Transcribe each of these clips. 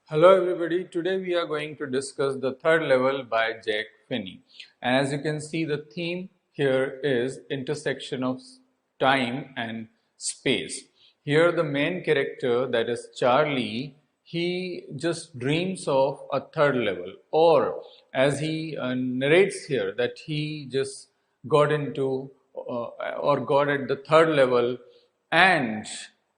Hello everybody, today we are going to discuss the third level by Jack Finney. And as you can see, the theme here is intersection of time and space. Here the main character, that is Charlie, he just dreams of a third level, or as he narrates here, that he just got into or got at the third level, and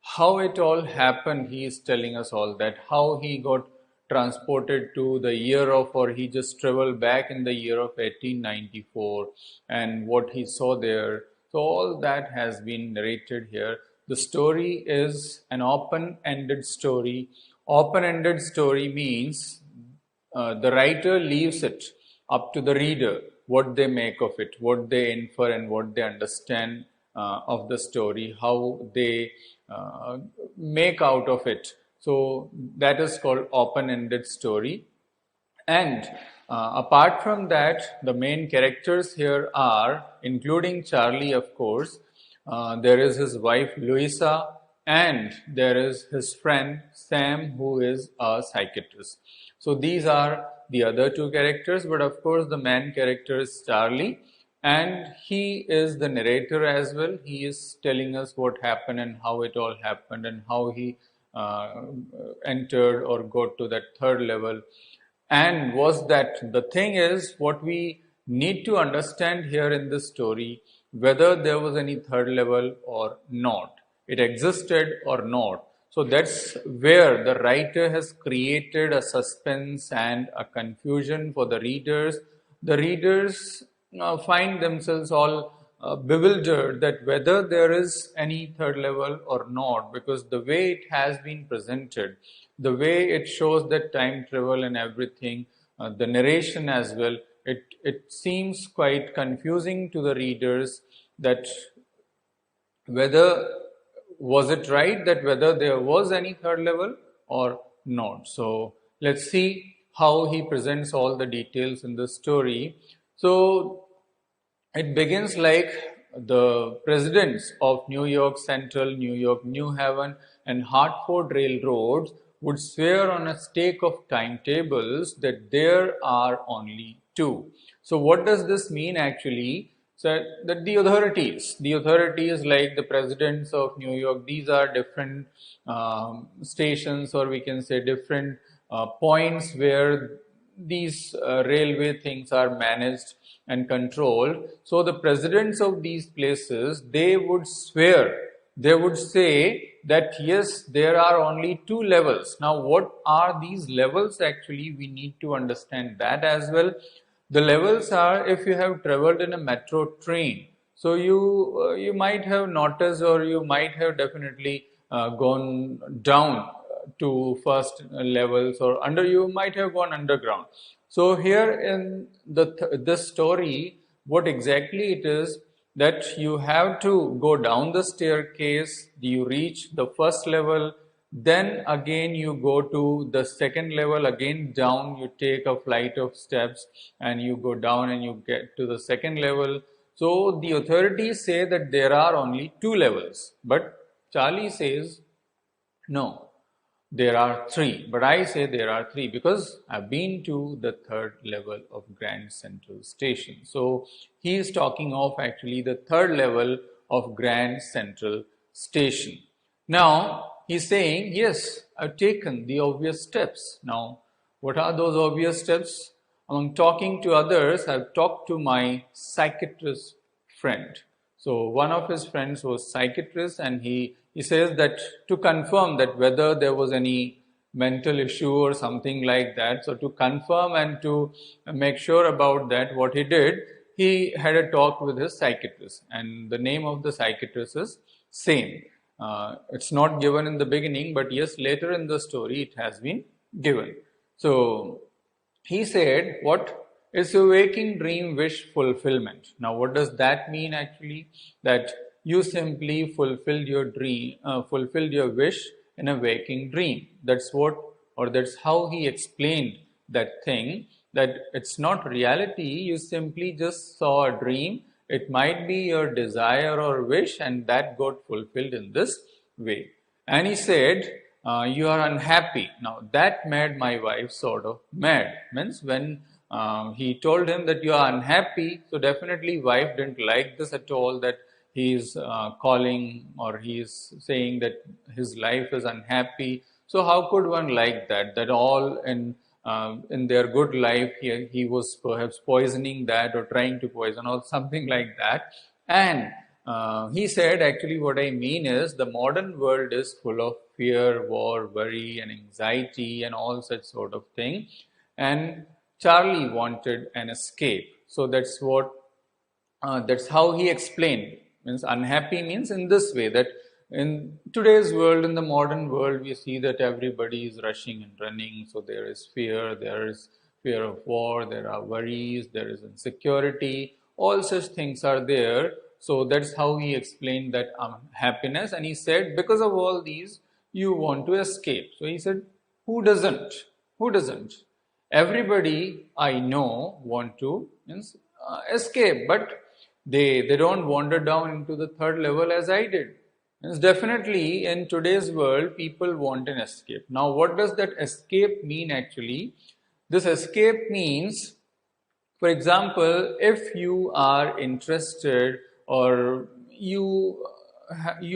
how it all happened. He is telling us all that, how he got transported to the year of, or he just traveled back in the year of 1894, and what he saw there. So all that has been narrated here. The story is an open-ended story. Open-ended story means the writer leaves it up to the reader what they make of it, what they infer, and what they understand of the story, how they make out of it. So that is called open-ended story. And apart from that, the main characters here are, including Charlie, of course, there is his wife Louisa, and there is his friend Sam, who is a psychiatrist. So these are the other two characters, but of course the main character is Charlie, and he is the narrator as well. He is telling us what happened and how it all happened and how he entered or got to that third level. And was that the thing is, what we need to understand here in this story, whether there was any third level or not, it existed or not. So that's where the writer has created a suspense and a confusion for the readers. The readers find themselves all bewildered that whether there is any third level or not, because the way it has been presented, the way it shows that time travel and everything, the narration as well, it seems quite confusing to the readers, that whether was it right, that whether there was any third level or not. So let's see how he presents all the details in the story. So it begins like the presidents of New York Central, New York New Haven, and Hartford railroads would swear on a stake of timetables that there are only two. So what does this mean actually? So that the authorities like the presidents of New York, these are different stations, or we can say different points where these railway things are managed and controlled. So the presidents of these places, they would swear, they would say that yes, there are only two levels. Now what are these levels actually? We need to understand that as well. The levels are, if you have traveled in a metro train, so you might have noticed, or you might have definitely gone down to first levels, or you might have gone underground. So here in this story, what exactly it is, that you have to go down the staircase, you reach the first level, then again you go to the second level, again down, you take a flight of steps and you go down and you get to the second level. So the authorities say that there are only two levels, but Charlie says no, there are three. But I say there are three because I've been to the third level of Grand Central Station. So he is talking of actually the third level of Grand Central Station. Now he's saying, yes, I've taken the obvious steps. Now, what are those obvious steps? Among talking to others, I've talked to my psychiatrist friend. So one of his friends was psychiatrist, and he says that to confirm that whether there was any mental issue or something like that. So to confirm and to make sure about that, what he did, he had a talk with his psychiatrist, and the name of the psychiatrist is same. It's not given in the beginning, but yes, later in the story it has been given. So he said, what is a waking dream wish fulfillment? Now what does that mean actually? That you simply fulfilled your dream, fulfilled your wish in a waking dream. That's what, or that's how he explained that thing, that it's not reality, you simply just saw a dream. It might be your desire or wish, and that got fulfilled in this way. And he said, you are unhappy. Now that made my wife sort of mad. Means when he told him that you are unhappy, so definitely wife didn't like this at all, that he is calling or he is saying that his life is unhappy. So how could one like that? That all in their good life he was perhaps poisoning that or trying to poison or something like that. And he said, actually, what I mean is the modern world is full of fear, war, worry, and anxiety, and all such sort of thing. And Charlie wanted an escape. So that's how he explained. Means unhappy means in this way, that in today's world, in the modern world, we see that everybody is rushing and running. So there is fear of war, there are worries, there is insecurity, all such things are there. So that's how he explained that happiness. And he said, because of all these, you want to escape. So he said, who doesn't? Who doesn't? Everybody I know want to escape, but they don't wander down into the third level as I did. Means definitely in today's world, people want an escape. Now, what does that escape mean actually? This escape means, for example, if you are interested or you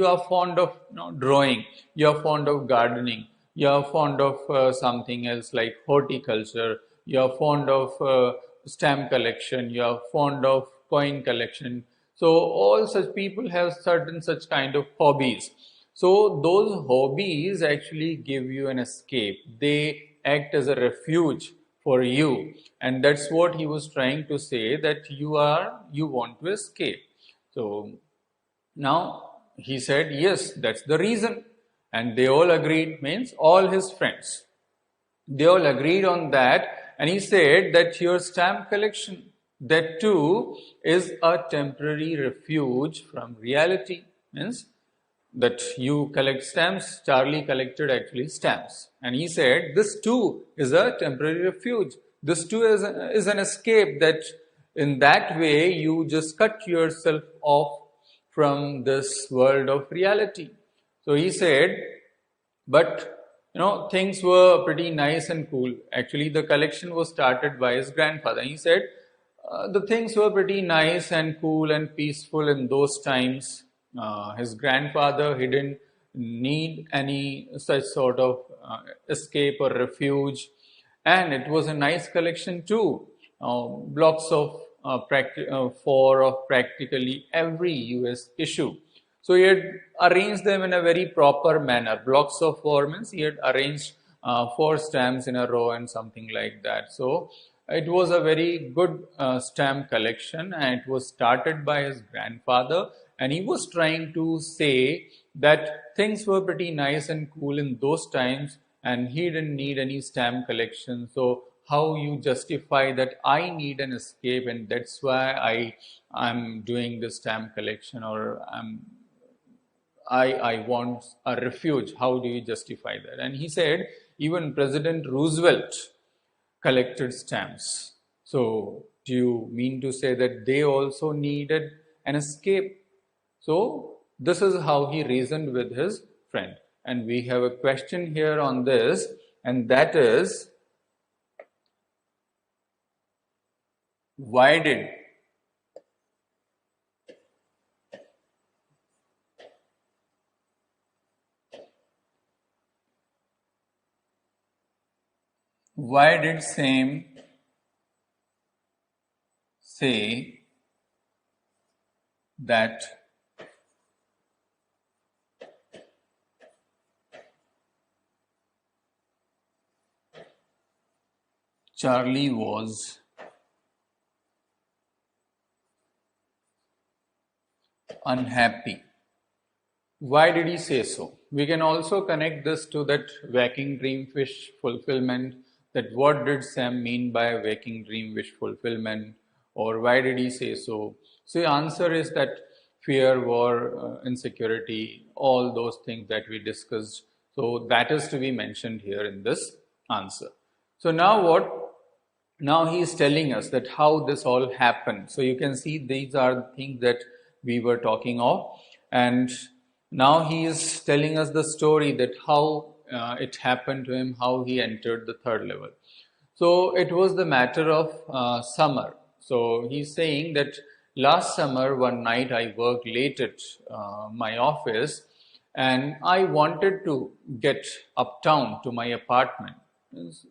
are fond of drawing, you are fond of gardening, you are fond of something else like horticulture, you are fond of stamp collection, you are fond of coin collection. So all such people have certain such kind of hobbies. So those hobbies actually give you an escape. They act as a refuge for you, and that's what he was trying to say, that you want to escape. So now he said, yes, that's the reason. And they all agreed, means all his friends. They all agreed on that. And he said that your stamp collection, that too is a temporary refuge from reality. Means that you collect stamps. Charlie collected actually stamps. And he said, this too is a temporary refuge. This too is an escape, that in that way you just cut yourself off from this world of reality. So he said, but things were pretty nice and cool. Actually, the collection was started by his grandfather. He said, the things were pretty nice and cool and peaceful in those times. His grandfather, he didn't need any such sort of escape or refuge. And it was a nice collection too. Blocks of four of practically every US issue. So he had arranged them in a very proper manner. Blocks of four means he had arranged 4 stamps in a row and something like that. So it was a very good stamp collection, and it was started by his grandfather. And he was trying to say that things were pretty nice and cool in those times, and he didn't need any stamp collection. So how you justify that I need an escape, and that's why I'm doing this stamp collection, or I want a refuge. How do you justify that? And he said even President Roosevelt collected stamps. So do you mean to say that they also needed an escape? So this is how he reasoned with his friend. And we have a question here on this, and that is, why did Sam say that Charlie was unhappy? Why did he say so? We can also connect this to that waking dream wish fulfillment, that what did Sam mean by waking dream wish fulfillment, or why did he say so? So the answer is that fear, war, insecurity, all those things that we discussed. So that is to be mentioned here in this answer. So now what? Now he is telling us that how this all happened. So you can see these are the things that we were talking of, and now he is telling us the story that how it happened to him, how he entered the third level. So it was the matter of summer. So he's saying that last summer, one night I worked late at my office and I wanted to get uptown to my apartment.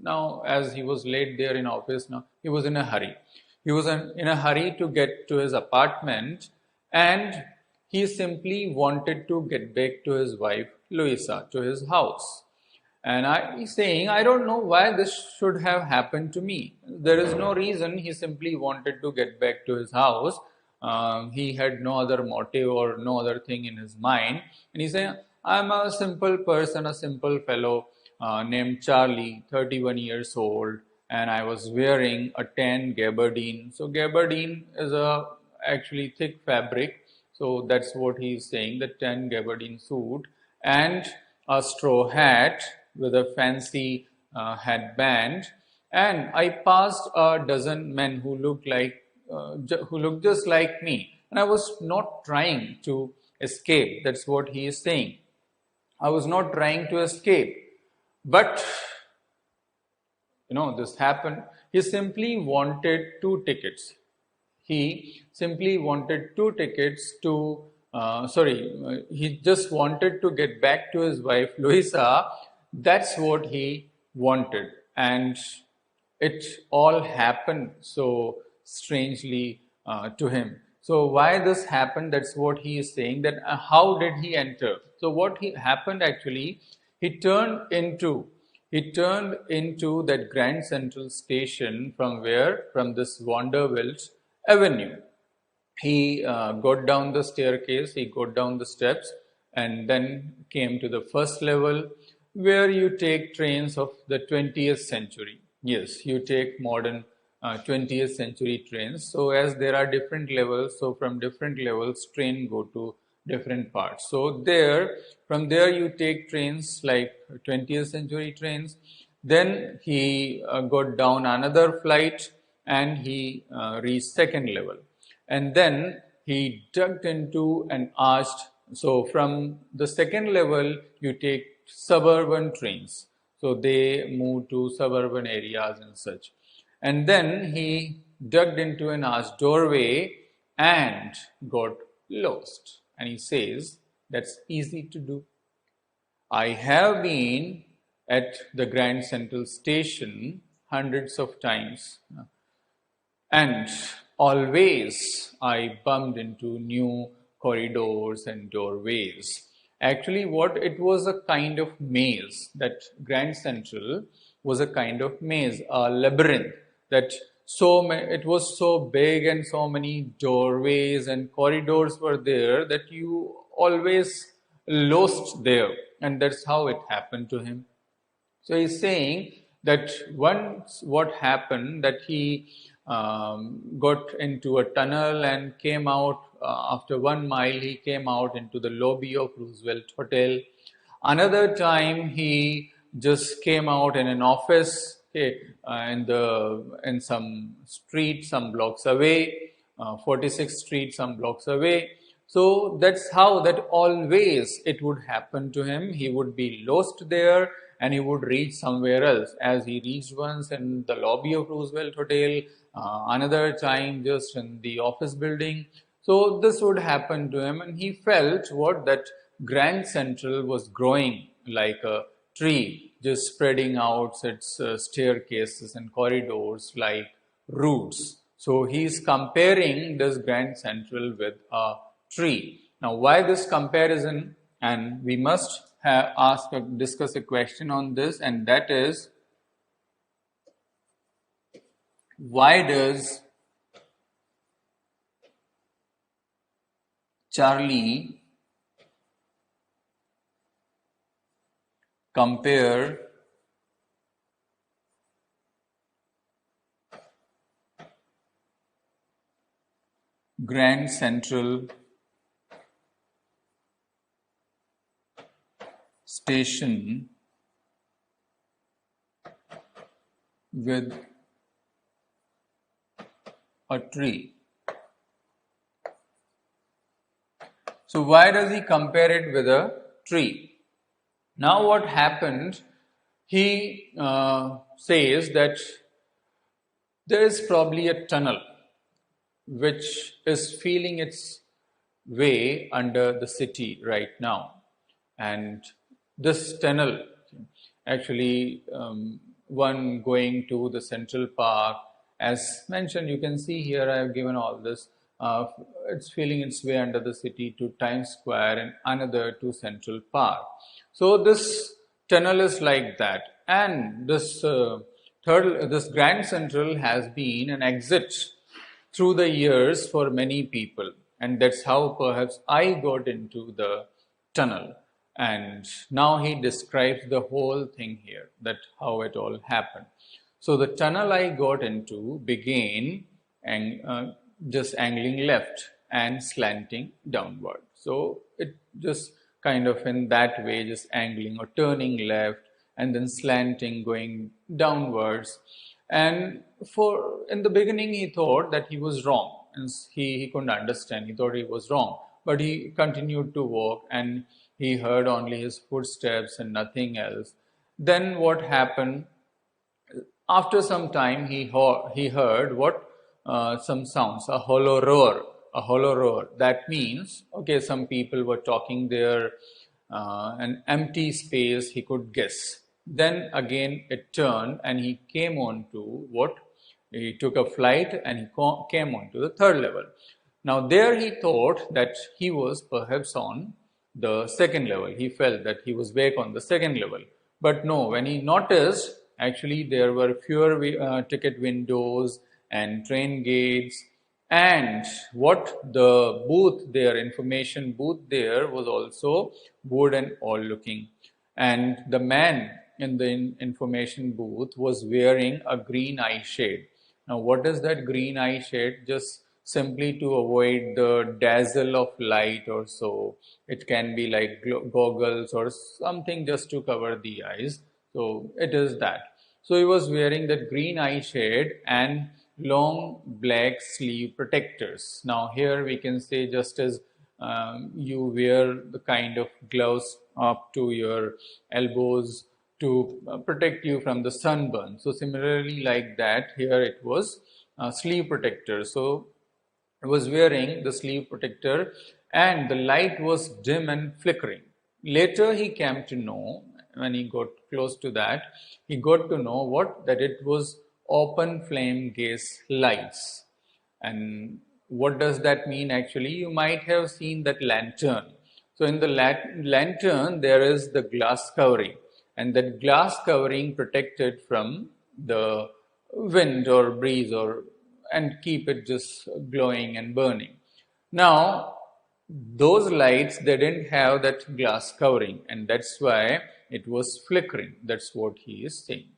Now, as he was late there in office, now he was in a hurry. He was in a hurry to get to his apartment, and he simply wanted to get back to his wife, Louisa, to his house. And he's saying, I don't know why this should have happened to me. There is no reason. He simply wanted to get back to his house. He had no other motive or no other thing in his mind. And he's saying, I'm a simple person, a simple fellow named Charlie, 31 years old, and I was wearing a tan gabardine. So gabardine is a actually thick fabric. So that's what he's saying, the tan gabardine suit, and a straw hat with a fancy headband. And I passed a dozen men who looked just like me, and I was not trying to escape. That's what he is saying. I was not trying to escape, but this happened. He simply wanted two tickets. He simply wanted two tickets to. He just wanted to get back to his wife Louisa. That's what he wanted, and it all happened so strangely to him. So why this happened? That's what he is saying. That how did he enter? So what happened actually? He turned into that Grand Central Station from where? From this Vanderbilt Avenue. He got down the staircase, he got down the steps, and then came to the first level where you take trains of the 20th century. Yes, you take modern 20th century trains. So as there are different levels, so from different levels, train go to different parts. So from there you take trains like 20th century trains. Then he got down another flight and he reached second level. And then he ducked into an arched. So from the second level, you take suburban trains. So they move to suburban areas and such. And then he ducked into an arched doorway and got lost. And he says, that's easy to do. I have been at the Grand Central Station hundreds of times. And always I bumped into new corridors and doorways. Actually, it was a kind of maze. That Grand Central was a kind of maze, a labyrinth. That it was so big and so many doorways and corridors were there that you always lost there. And that's how it happened to him. So he's saying that once what happened, that he got into a tunnel and came out after 1 mile. He came out into the lobby of Roosevelt Hotel. Another time he just came out in an office in some street some blocks away, 46th Street some blocks away. So that's how that always it would happen to him. He would be lost there and he would reach somewhere else. As he reached once in the lobby of Roosevelt Hotel, another time just in the office building. So this would happen to him, and he felt that Grand Central was growing like a tree, just spreading out its staircases and corridors like roots. So he's comparing this Grand Central with a tree. Now, why this comparison? And we must discuss a question on this, and that is, why does Charlie compare Grand Central Station with a tree? So why does he compare it with a tree? Now what happened, he says that there is probably a tunnel which is feeling its way under the city right now. And this tunnel, actually, one going to the Central Park, as mentioned, you can see here I have given all this. It's feeling its way under the city to Times Square and another to Central Park. So this tunnel is like that, and this Grand Central has been an exit through the years for many people, and that's how perhaps I got into the tunnel. And now he describes the whole thing here, that how it all happened. So the tunnel I got into began and just angling left and slanting downward. So it just kind of in that way, just angling or turning left and then slanting, going downwards. And for in the beginning, he thought that he was wrong, and he couldn't understand. He thought he was wrong, but he continued to walk, and he heard only his footsteps and nothing else. Then what happened? After some time, he heard what some sounds, a hollow roar, a hollow roar. That means, okay, some people were talking there, an empty space, he could guess. Then again it turned and he came on to what? He took a flight and he came on to the third level. Now there he thought that he was perhaps on the second level. He felt that he was back on the second level. But no, when he noticed, actually there were fewer ticket windows and train gates, and what the booth there, information booth there, was also wood and all looking. And the man in the information booth was wearing a green eye shade. Now what is that green eye shade? Just simply to avoid the dazzle of light or so. It can be like goggles or something just to cover the eyes. So it is that. So he was wearing that green eye shade and long black sleeve protectors. Now here we can say, just as you wear the kind of gloves up to your elbows to protect you from the sunburn. So similarly like that, here it was sleeve protector. So I was wearing the sleeve protector and the light was dim and flickering. Later he came to know, when he got close to that, he got to know what? That it was open flame gas lights. And what does that mean actually? You might have seen that lantern. So in the lantern there is the glass covering, and that glass covering protected from the wind or breeze and keep it just glowing and burning. Now those lights, they didn't have that glass covering, and that's why it was flickering. That's what he is saying.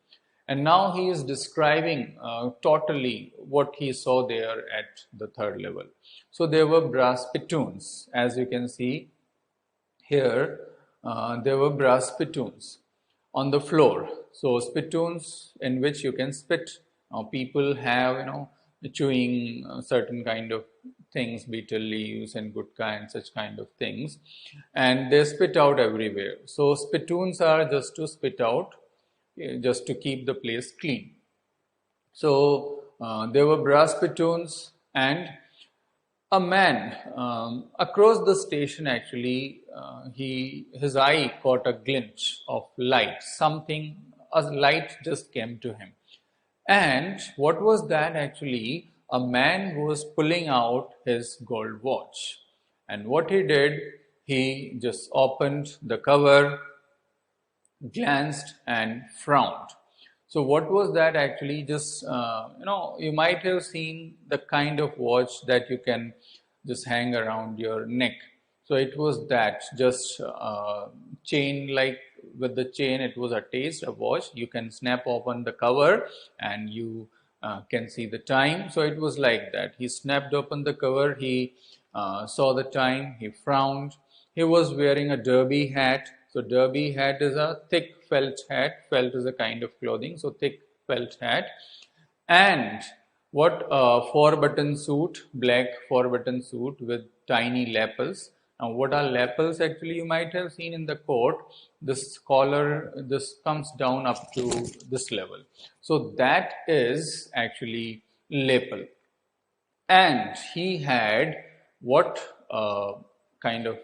And now he is describing totally what he saw there at the third level. So there were brass spittoons, as you can see here. There were brass spittoons on the floor. So spittoons in which you can spit. Now people have, chewing certain kind of things, betel leaves and gutka and such kind of things, and they spit out everywhere. So spittoons are just to spit out, just to keep the place clean. So there were brass spittoons, and a man across the station, actually his eye caught a glimpse of light. A light just came to him. And what was that actually? A man who was pulling out his gold watch. And what he did, he just opened the cover, glanced and frowned. So what was that actually? Just, you might have seen the kind of watch that you can just hang around your neck. So it was that, just chain, like with the chain it was attached, a watch. You can snap open the cover and you can see the time. So it was like that. He snapped open the cover, he saw the time, he frowned. He was wearing a derby hat. So derby hat is a thick felt hat. Felt is a kind of clothing, so thick felt hat. And what? A 4-button suit, black 4-button suit with tiny lapels. Now, what are lapels? Actually, you might have seen in the court, this collar, this comes down up to this level. So that is actually lapel. And he had what kind of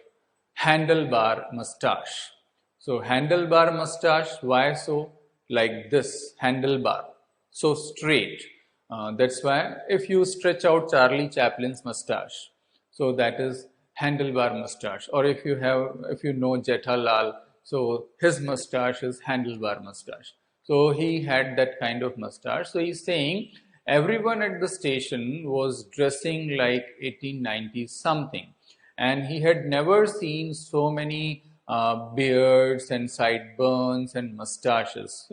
handlebar mustache. So handlebar mustache, why so? Like this, handlebar, so straight. That's why if you stretch out Charlie Chaplin's mustache, so that is handlebar mustache. Or if you know Jethalal, so his mustache is handlebar mustache. So he had that kind of mustache. So he's saying everyone at the station was dressing like 1890 something, and he had never seen so many beards and sideburns and mustaches.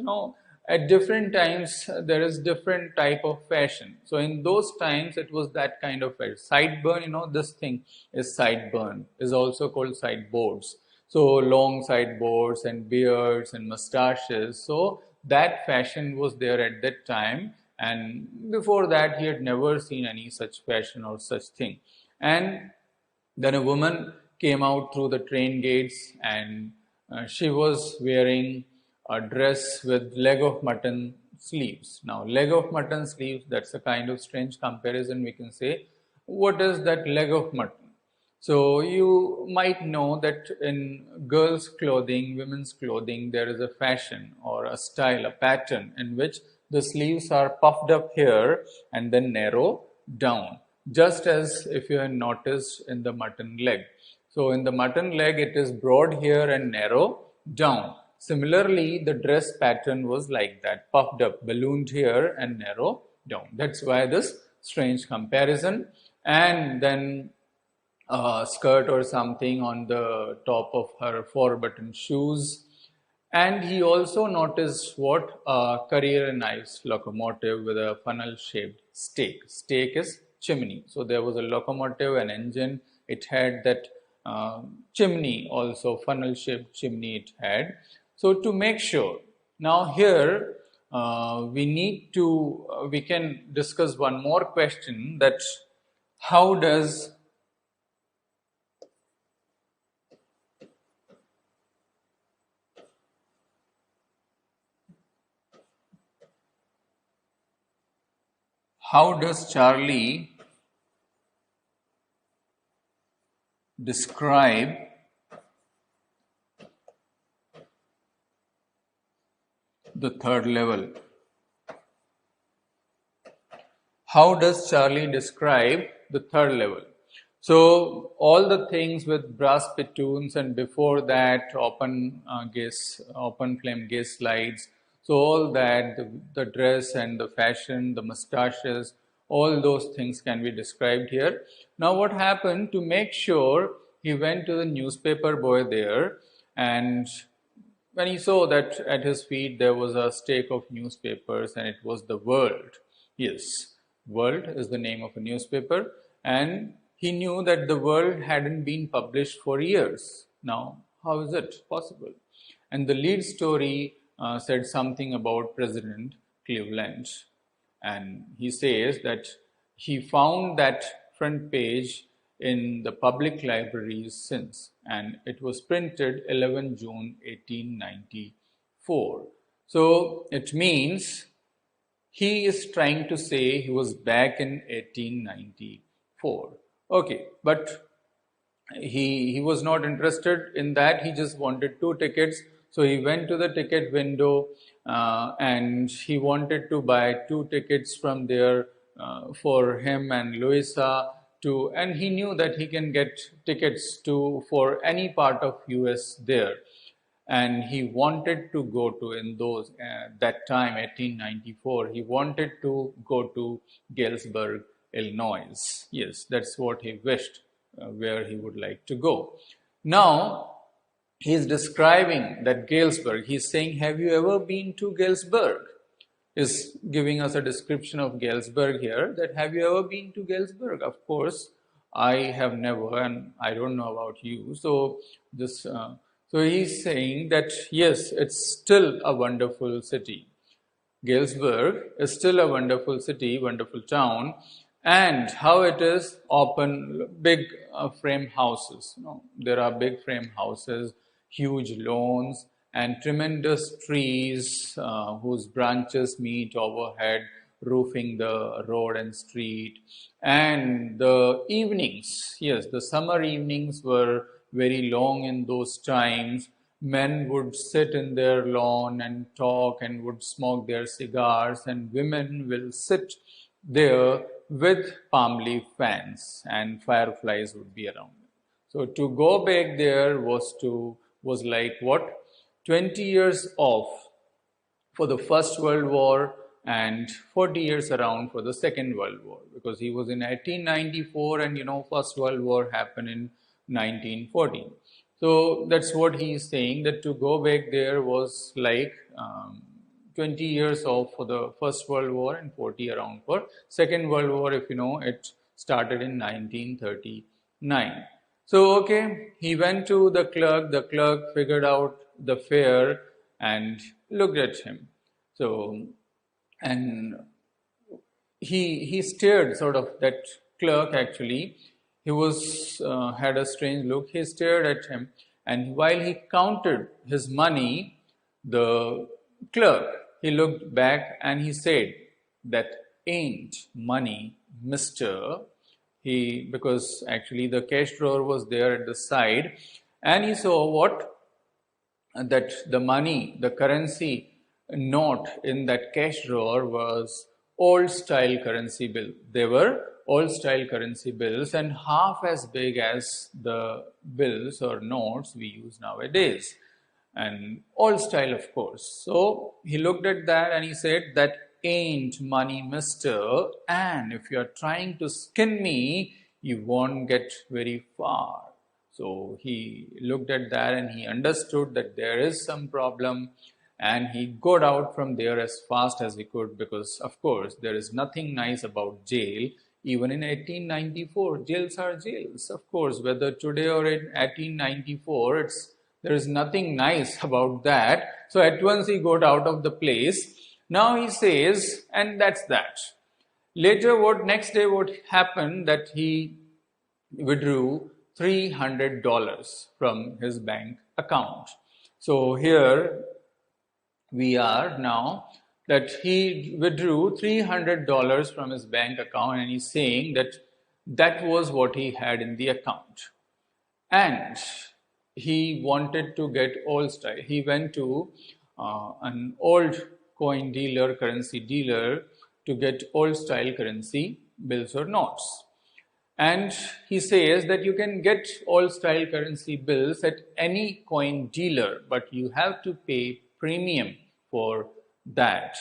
At different times there is different type of fashion. So in those times it was that kind of fashion. Sideburn, this thing is sideburn, is also called sideboards. So long sideboards and beards and mustaches. So that fashion was there at that time, and before that he had never seen any such fashion or such thing. And then a woman came out through the train gates, and she was wearing a dress with leg of mutton sleeves. Now, leg of mutton sleeves, that's a kind of strange comparison, we can say. What is that leg of mutton? So you might know that in girls' clothing, women's clothing, there is a fashion or a style, a pattern in which the sleeves are puffed up here and then narrow down, just as if you have noticed in the mutton leg. So in the mutton leg, it is broad here and narrow down. Similarly, the dress pattern was like that, puffed up, ballooned here and narrow down. That's why this strange comparison. And then a skirt or something on the top of her 4-button shoes. And he also noticed what? A Carrier and Ives locomotive with a funnel-shaped stake. Stake is chimney. So there was a locomotive, an engine. It had that chimney also, funnel-shaped chimney it had. So to make sure, now here we can discuss one more question, that how does Charlie describe the third level? How does Charlie describe the third level? So all the things with brass spittoons, and before that open flame gas lights. So all that, the dress and the fashion, the mustaches, all those things can be described here. Now what happened, to make sure, he went to the newspaper boy there, and when he saw that at his feet there was a stack of newspapers, and it was the World. Yes, World is the name of a newspaper, and he knew that the World hadn't been published for years. Now, how is it possible? And the lead story said something about President Cleveland. And he says that he found that front page in the public libraries since, and it was printed 11 June 1894. So it means he is trying to say he was back in 1894. Okay, but he was not interested in that. He just wanted 2 tickets. So he went to the ticket window and he wanted to buy 2 tickets from there for him and Louisa and he knew that he can get tickets for any part of US there. And he wanted to go to, in those that time, 1894, he wanted to go to Galesburg, Illinois. Yes, that's what he wished, where he would like to go. Now, he's describing that Galesburg. He's saying, have you ever been to Galesburg? Is giving us a description of Galesburg here, that have you ever been to Galesburg? Of course, I have never, and I don't know about you. So so he's saying that yes, it's still a wonderful city. Galesburg is still a wonderful city, wonderful town, and how it is open, big frame houses. There are big frame houses, huge lawns, and tremendous trees whose branches meet overhead, roofing the road and street. And the evenings, yes, the summer evenings were very long in those times. Men would sit in their lawn and talk and would smoke their cigars, and women will sit there with palm leaf fans, and fireflies would be around them. So to go back there was like what, 20 years off for the First World War and 40 years around for the Second World War, because he was in 1894 and First World War happened in 1914. So that's what he is saying, that to go back there was like 20 years off for the First World War and 40 around for Second World War, if it started in 1939. So, okay, he went to the clerk figured out the fare and looked at him. So, and he stared, sort of, that clerk actually, he was had a strange look. He stared at him, and while he counted his money, the clerk, he looked back and he said, "That ain't money, mister." Because actually the cash drawer was there at the side, and he saw what? That the money, the currency note in that cash drawer was old style currency bill. They were old style currency bills and half as big as the bills or notes we use nowadays. And old style, of course. So he looked at that and he said, "That ain't money, mister. And if you're trying to skin me, you won't get very far." So he looked at that and he understood that there is some problem, and he got out from there as fast as he could, because of course there is nothing nice about jail. Even in 1894, jails are jails. Of course, whether today or in 1894, there is nothing nice about that. So at once he got out of the place. Now he says, and that's that. Later, next day what happened, that he withdrew $300 from his bank account. So here we are now, that he withdrew $300 from his bank account, and he's saying that that was what he had in the account. And he wanted to get old style. He went to an old coin dealer, currency dealer, to get old style currency bills or notes. And he says that you can get old style currency bills at any coin dealer, but you have to pay premium for that.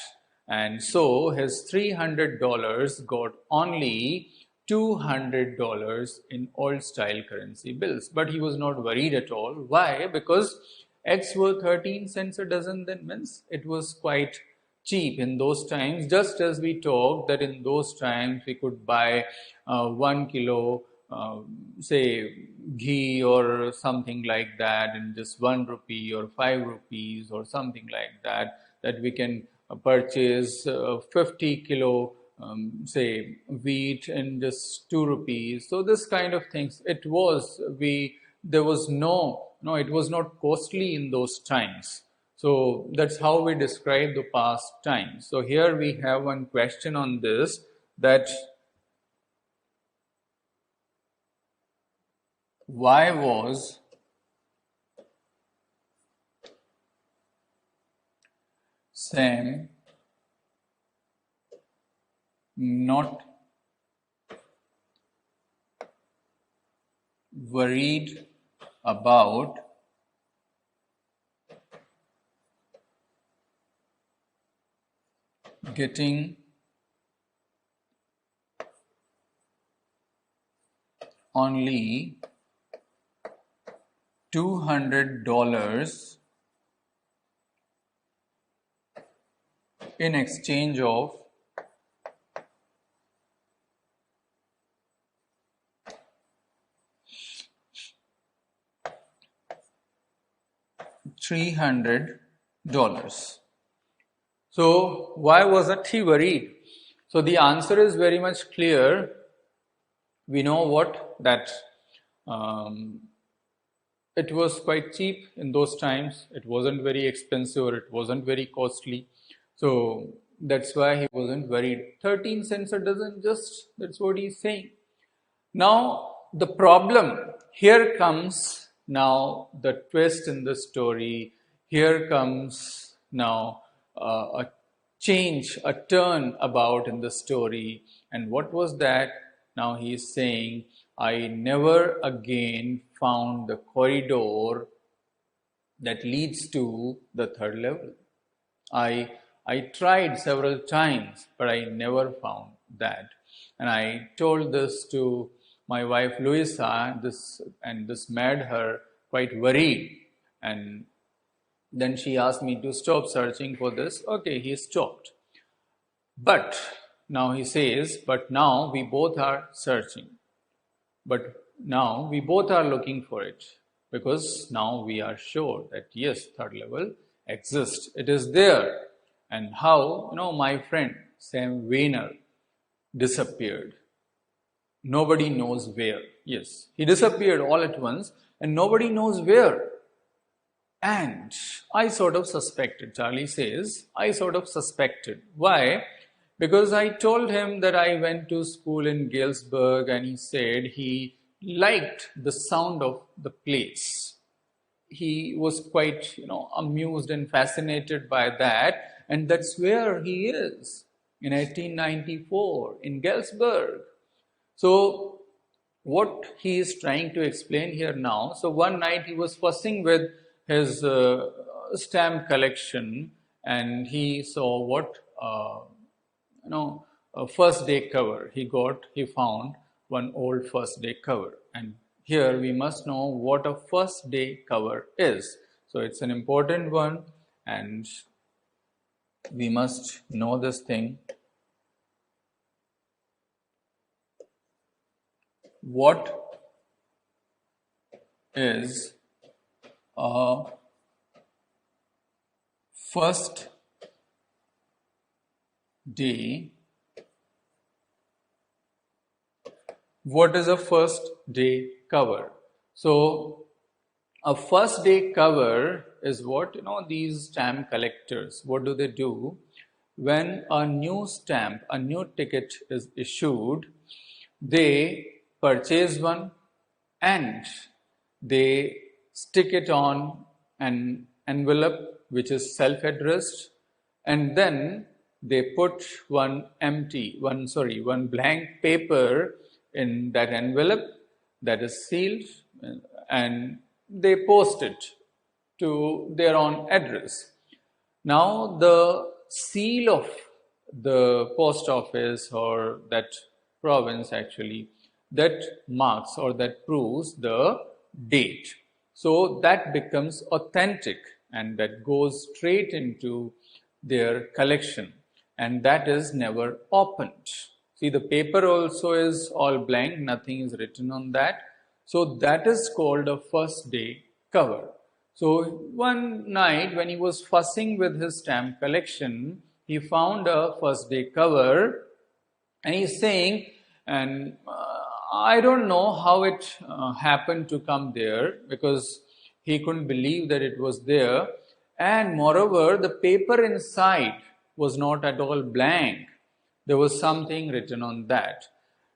And so his $300 got only $200 in old style currency bills. But he was not worried at all. Why? Because eggs were 13 cents a dozen, then means it was quite cheap in those times. Just as we talked that in those times we could buy 1 kilo, say, ghee or something like that in just 1 rupee or 5 rupees or something like that, that we can purchase 50 kilo, say, wheat in just 2 rupees. So this kind of things, it was not costly in those times. So that's how we describe the past times. So here we have one question on this, that why was Sam not worried about getting only $200 in exchange of $300. So why wasn't he worried? So the answer is very much clear. We know what that um, it was quite cheap in those times. It wasn't very expensive or it wasn't very costly. So that's why he wasn't worried. 13 cents a dozen, just that's what he's saying. Now, the problem, here comes now the twist in the story. Here comes now a change, a turn about in the story. And what was that? Now he is saying, I never again found the corridor that leads to the third level. I tried several times, but I never found that. And I told this to my wife Louisa, this made her quite worried. And then she asked me to stop searching for this. Okay, he stopped. But now he says, but now we both are searching. But now we both are looking for it, because now we are sure that yes, third level exists. It is there. And how, my friend Sam Weiner disappeared. Nobody knows where. Yes, he disappeared all at once and nobody knows where. And I sort of suspected, Charlie says, I sort of suspected. Why? Because I told him that I went to school in Galesburg and he said he liked the sound of the place. He was quite, amused and fascinated by that. And that's where he is in 1894 in Galesburg. So what he is trying to explain here now, so one night he was fussing with his stamp collection and he saw what, a first day cover. He found one old first day cover. And here we must know what a first day cover is. So it's an important one and we must know this thing. What is a first day? What is a first day cover? So a first day cover is what, these stamp collectors, what do? When a new stamp, a new ticket is issued, they purchase one and they stick it on an envelope which is self-addressed, and then they put one blank paper in that envelope that is sealed, and they post it to their own address. Now the seal of the post office or that province actually, that marks or that proves the date. So that becomes authentic and that goes straight into their collection, and that is never opened. See, the paper also is all blank, nothing is written on that. So that is called a first day cover. So one night when he was fussing with his stamp collection, he found a first day cover and he's saying, and I don't know how it happened to come there, because he couldn't believe that it was there. And moreover, the paper inside was not at all blank. There was something written on that.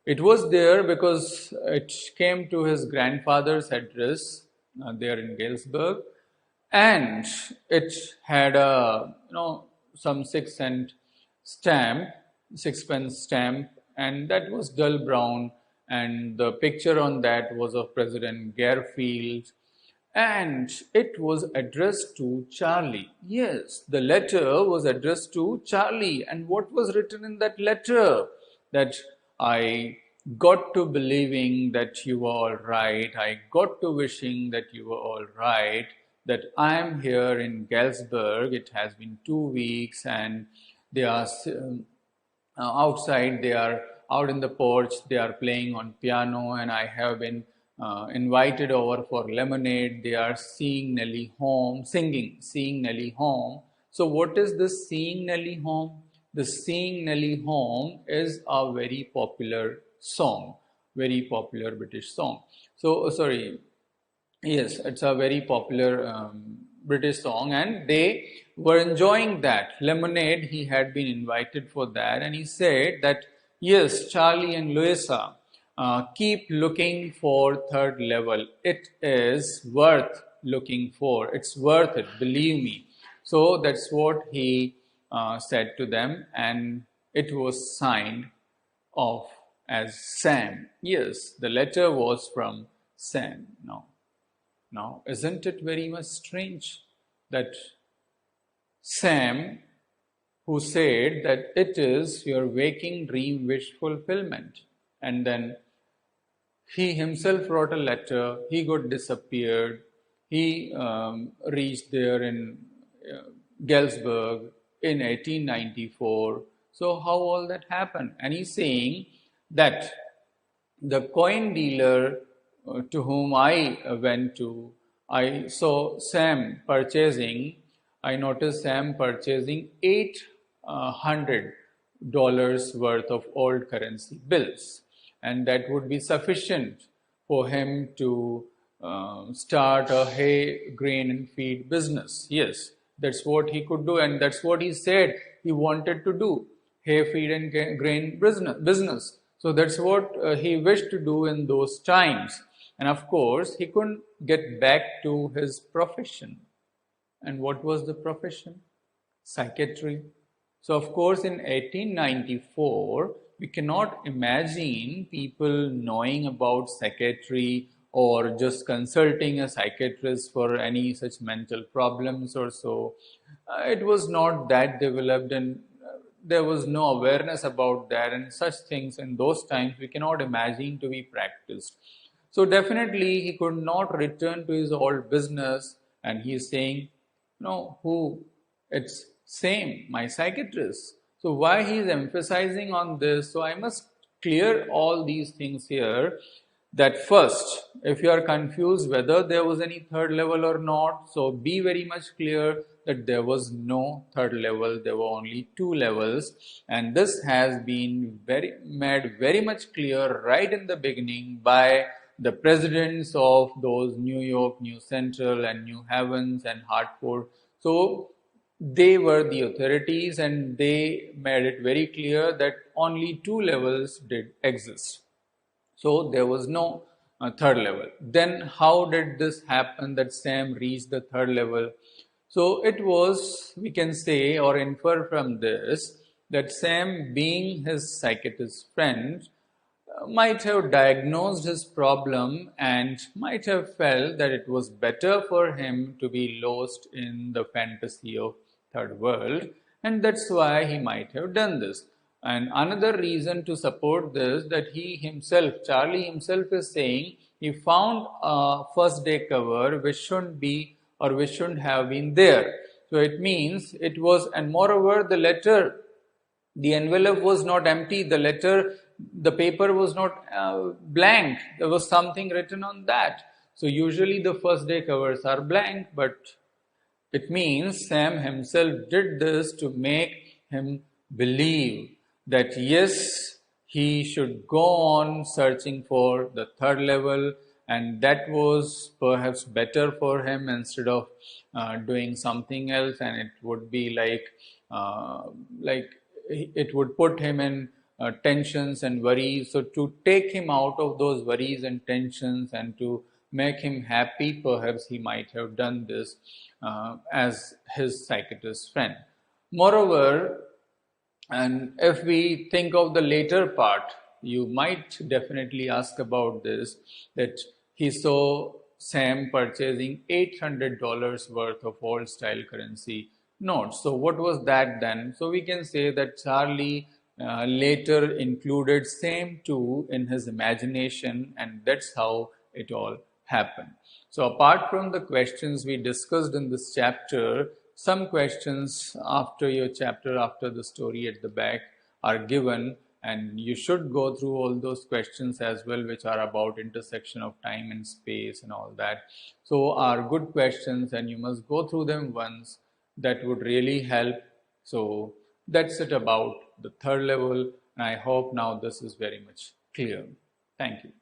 It was there because it came to his grandfather's address there in Galesburg, and it had a some 6-cent stamp, 6-pence stamp, and that was dull brown, and the picture on that was of President Garfield, and it was addressed to Charlie. Yes, the letter was addressed to Charlie, and what was written in that letter? That I got to believing that you were all right, I got to wishing that you were all right, that I am here in Galesburg, it has been 2 weeks, and they are outside, they are out in the porch, they are playing on piano, and I have been invited over for lemonade. They are seeing Nellie home, singing, seeing Nellie home. So what is this seeing Nellie home? the Seeing Nelly Home is a very popular song, very popular British song. So, sorry, yes, it's a very popular British song, and they were enjoying that. Lemonade, he had been invited for that, and he said that, yes, Charlie and Louisa, keep looking for third level. It is worth looking for. It's worth it, believe me. So that's what he said to them, and it was signed off as Sam. Yes, the letter was from Sam. Now, isn't it very much strange that Sam, who said that it is your waking dream wish fulfillment, and then he himself wrote a letter, he got disappeared, he reached there in Galesburg in 1894. So, how all that happened? And he's saying that the coin dealer to whom I went to, I saw Sam purchasing, I noticed Sam purchasing $800 worth of old currency bills, and that would be sufficient for him to start a hay, grain, and feed business. Yes, that's what he could do, and that's what he said he wanted to do: hay, feed, and grain business. So that's what he wished to do in those times. And of course, he couldn't get back to his profession. And what was the profession? Psychiatry. So, of course, in 1894, we cannot imagine people knowing about psychiatry or just consulting a psychiatrist for any such mental problems or so. It was not that developed, and there was no awareness about that, and such things in those times we cannot imagine to be practiced. So definitely he could not return to his old business, and he is saying, no, who? It's same, my psychiatrist. So why he is emphasizing on this? So I must clear all these things here, that first, if you are confused whether there was any third level or not, so be very much clear that there was no third level, there were only two levels, and this has been made very much clear right in the beginning by the presidents of those New York, New Central, and New Havens and Hartford. So they were the authorities, and they made it very clear that only two levels did exist. So there was no third level. Then how did this happen that Sam reached the third level? So it was, we can say or infer from this, that Sam, being his psychiatrist friend, might have diagnosed his problem and might have felt that it was better for him to be lost in the fantasy of third world, and that's why he might have done this. And another reason to support this, that he himself, Charlie himself, is saying he found a first day cover which shouldn't be or which shouldn't have been there. So it means it was, and moreover the letter, the envelope was not empty, the letter, the paper was not blank, there was something written on that. So usually the first day covers are blank, but it means Sam himself did this to make him believe that yes, he should go on searching for the third level, and that was perhaps better for him instead of doing something else, and it would be like it would put him in tensions and worries. So to take him out of those worries and tensions and to make him happy, perhaps he might have done this as his psychiatrist friend. Moreover, and if we think of the later part, you might definitely ask about this, that he saw Sam purchasing $800 worth of old style currency notes. So what was that then? So we can say that Charlie later included Sam too in his imagination, and that's how it all happened. So apart from the questions we discussed in this chapter, some questions after your chapter, after the story at the back, are given, and you should go through all those questions as well, which are about intersection of time and space and all that. So are good questions, and you must go through them once. That would really help. So That's it about the third level, and I hope now this is very much clear. Thank you.